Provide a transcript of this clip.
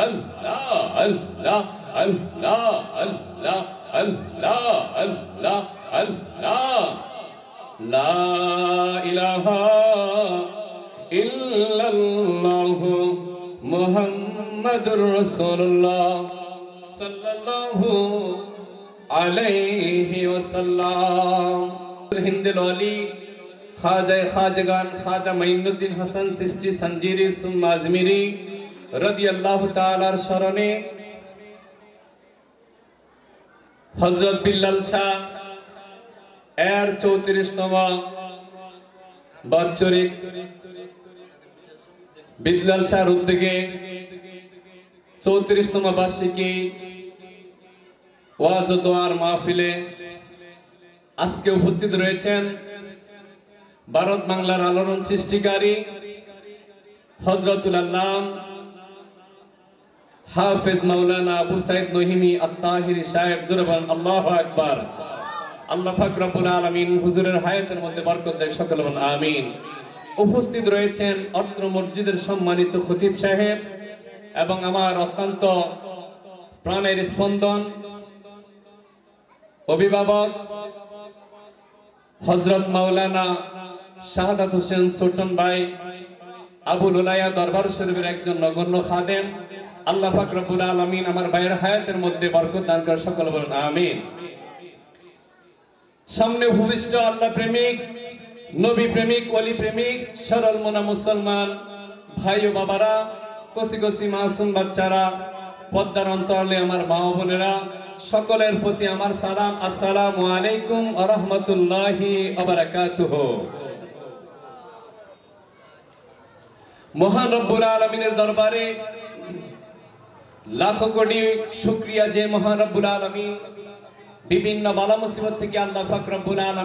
আল্লাহ আল্লাহ আল্লাহ আল্লাহ আল্লাহ আল্লাহ আল্লাহ লা ইলাহা ইল্লাল্লাহ মুহাম্মাদুর রাসূলুল্লাহ সাল্লাল্লাহু আলাইহি ওয়াসাল্লাম। হিন্দের ওয়ালি খাজা খাজগান খাজা মাইনুদ্দিন হাসান চিশতি সঞ্জিরি সুম্মা আজমিরি রাদিয়াল্লাহু তাআলার শরণে হযরত বিল্লাল শাহ এর 34তম বাৎসরিক বিল্লাল শাহর উদ্যোগে 34তম বার্ষিকী ওয়াজ ও দোয়ার মাহফিলে আজকে উপস্থিত রয়েছেন ভারত বাংলার আলোড়ন সৃষ্টিকারী হযরতুল আল্লাম হাফেজ মাওলানা আবু সাইদ নহিমি আত-তাহিরি সাহেব জুরবান আল্লাহু আকবার। আল্লাহ পাক রব্বুল আলামিন হুজুরের হায়াতের মধ্যে বরকত দেয়, সকলে বলেন আমিন। উপস্থিত রয়েছেন অত্র মসজিদের সম্মানিত খতিব সাহেব এবং আমার অত্যন্ত প্রাণের স্পন্দন অভিভাবক হযরত মাওলানা শাহাদাত হোসেন ছোটন ভাই আবুল উলায়া দরবার শরীফের একজন নগণ্য খাদেম। আল্লাহ পাক রব্বুল আলামিন আমার ভাইয়ের হায়াতের মধ্যে বরকত দান করে, সকলে বলেন আমিন। সামনে উপবিষ্ট আল্লাহ প্রেমিক, নবী প্রেমিক, ওলি প্রেমিক, সরল মনা মুসলমান ভাই ও বাবারা, কচি কচি মাসুম বাচ্চারা, পদ্মার অন্তরালে আমার মা ও বোনেরা, সকলের প্রতি আমার সালাম, আসসালামু আলাইকুম ওয়া রাহমাতুল্লাহি ওয়া বারাকাতুহু। মহান রব্বুল আলামিনের দরবারে লাখো কোটি শুকরিয়া যে মহান রব্বুল আলামিন বিভিন্ন বালা মুসিবত থেকে আল্লাহ পাক রব্বুল আলামিন